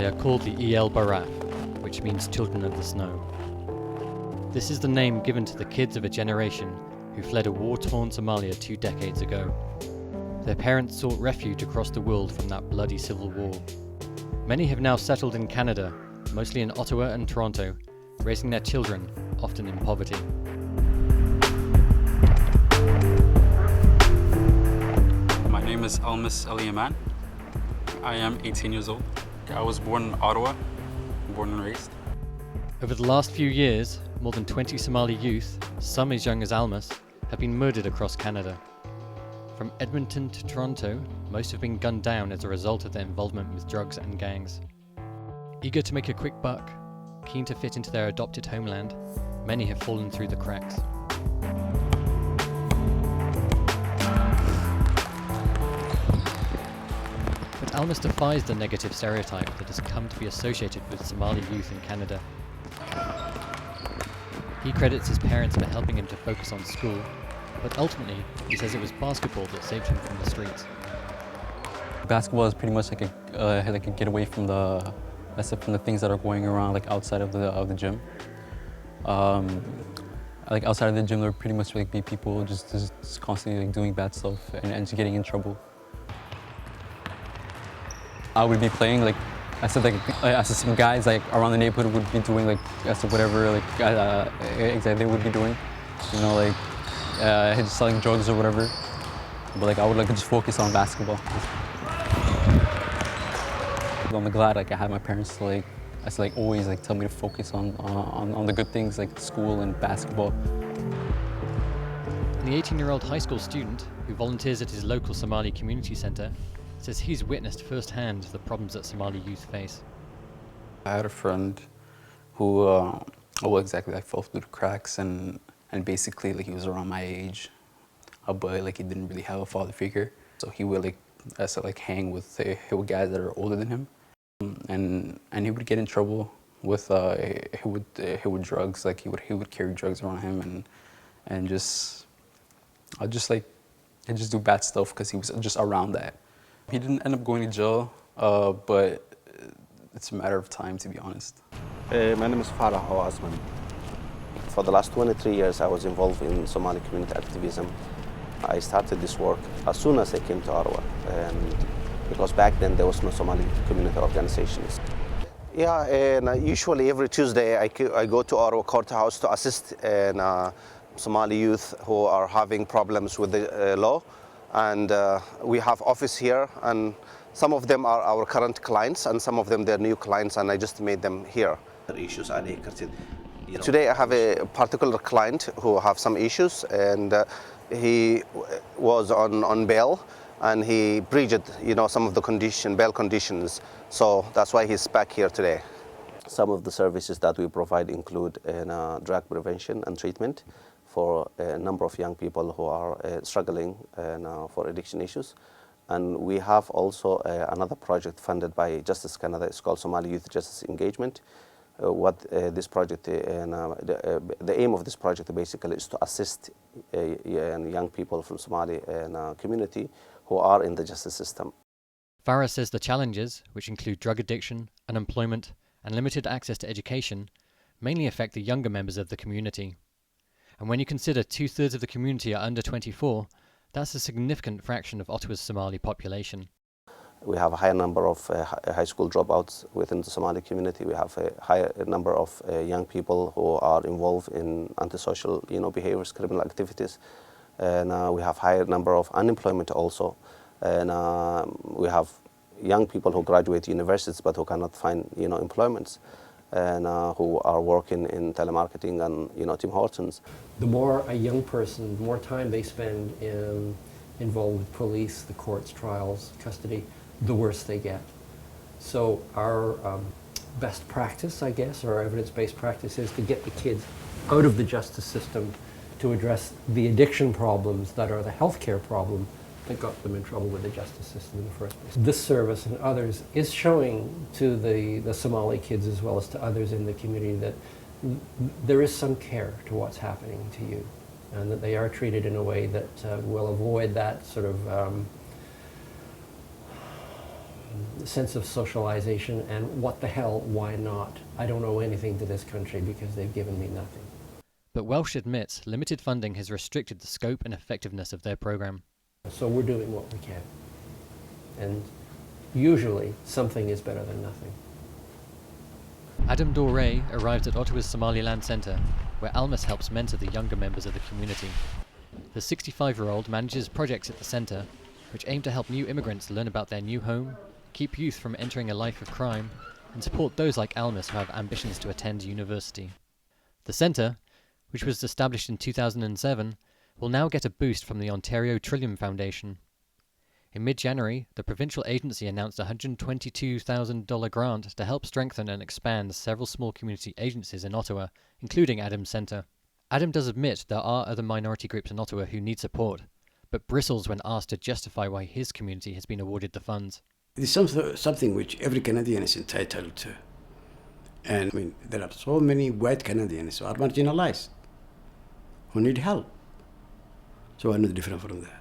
They are called the El Baraf, which means children of the snow. This is the name given to the kids of a generation who fled a war-torn Somalia 2 decades ago. Their parents sought refuge across the world from that bloody civil war. Many have now settled in Canada, mostly in Ottawa and Toronto, raising their children, often in poverty. My name is Almis Ali Aman. I am 18 years old. I was born in Ottawa, born and raised. Over the last few years, more than 20 Somali youth, some as young as Almis, have been murdered across Canada. From Edmonton to Toronto, most have been gunned down as a result of their involvement with drugs and gangs. Eager to make a quick buck, keen to fit into their adopted homeland, many have fallen through the cracks. But Almis defies the negative stereotype that has come to be associated with Somali youth in Canada. He credits his parents for helping him to focus on school, but ultimately he says it was basketball that saved him from the streets. Basketball is pretty much like a getaway from the things that are going around like outside of the gym. Like outside of the gym, there pretty much like be people just constantly like doing bad stuff and just getting in trouble. I would be playing like I said some guys like around the neighborhood would be doing like whatever like exactly they would be doing, you know, like just selling drugs or whatever. But like I would like just focus on basketball. I'm glad like I had my parents to always like tell me to focus on the good things like school and basketball. And the 18-year-old high school student who volunteers at his local Somali community centre says he's witnessed firsthand the problems that Somali youth face. I had a friend who, fell through the cracks and basically like he was around my age, but like he didn't really have a father figure. So he would hang with guys that are older than him, and he would get in trouble with with drugs. Like he would carry drugs around him and just do bad stuff because he was just around that. He didn't end up going to jail, but it's a matter of time, to be honest. My name is Marc. For the last 23 years, I was involved in Somali community activism. I started this work as soon as I came to Ottawa, and because back then there was no Somali community organizations. Yeah, and usually every Tuesday I go to Ottawa courthouse to assist Somali youth who are having problems with the law. And we have office here, and some of them are our current clients, and some of them they're new clients, and I just made them here. Today I have a particular client who have some issues, and he was on bail, and he breached, some of the bail conditions. So that's why he's back here today. Some of the services that we provide include drug prevention and treatment for a number of young people who are struggling for addiction issues. And we have also another project funded by Justice Canada. It's called Somali Youth Justice Engagement. This project, the aim of this project basically is to assist young people from Somali community who are in the justice system. Farah says the challenges, which include drug addiction, unemployment, and limited access to education, mainly affect the younger members of the community. And when you consider 2/3 of the community are under 24, that's a significant fraction of Ottawa's Somali population. We have a higher number of high school dropouts within the Somali community. We have a higher number of young people who are involved in antisocial, behaviors, criminal activities, and we have higher number of unemployment also. And we have young people who graduate universities but who cannot find, employments, and who are working in telemarketing and Tim Hortons. The more a young person, the more time they spend involved with police, the courts, trials, custody, the worse they get. So our best practice, I guess, or evidence-based practice is to get the kids out of the justice system to address the addiction problems that are the healthcare problem that got them in trouble with the justice system in the first place. This service and others is showing to the Somali kids as well as to others in the community that there is some care to what's happening to you, and that they are treated in a way that will avoid that sort of sense of socialization and what the hell, why not? I don't owe anything to this country because they've given me nothing. But Welsh admits limited funding has restricted the scope and effectiveness of their program. So we're doing what we can. And usually something is better than nothing. Adam Doré arrived at Ottawa's Somaliland Centre, where Almis helps mentor the younger members of the community. The 65-year-old manages projects at the centre, which aim to help new immigrants learn about their new home, keep youth from entering a life of crime, and support those like Almis who have ambitions to attend university. The centre, which was established in 2007, will now get a boost from the Ontario Trillium Foundation. In mid-January, the provincial agency announced a $122,000 grant to help strengthen and expand several small community agencies in Ottawa, including Adam's Centre. Adam does admit there are other minority groups in Ottawa who need support, but bristles when asked to justify why his community has been awarded the funds. It is something which every Canadian is entitled to. And I mean, there are so many white Canadians who are marginalized, who need help. So I'm not different from that.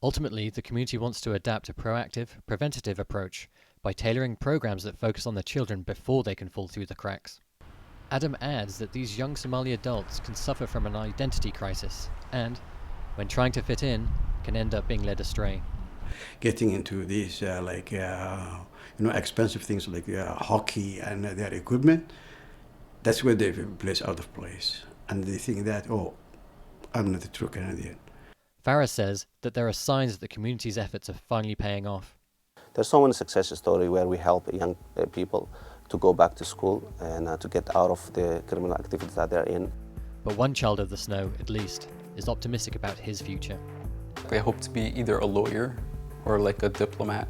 Ultimately, the community wants to adapt a proactive, preventative approach by tailoring programs that focus on the children before they can fall through the cracks. Adam adds that these young Somali adults can suffer from an identity crisis and, when trying to fit in, can end up being led astray. Getting into these expensive things like hockey and their equipment, that's where they place out of place. And they think that, oh, I'm not a true Canadian. Farah says that there are signs that the community's efforts are finally paying off. There's so many success stories where we help young people to go back to school and to get out of the criminal activities that they're in. But one child of the snow, at least, is optimistic about his future. I hope to be either a lawyer or like a diplomat.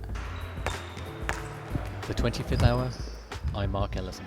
The 25th Hour, I'm Marc Ellison.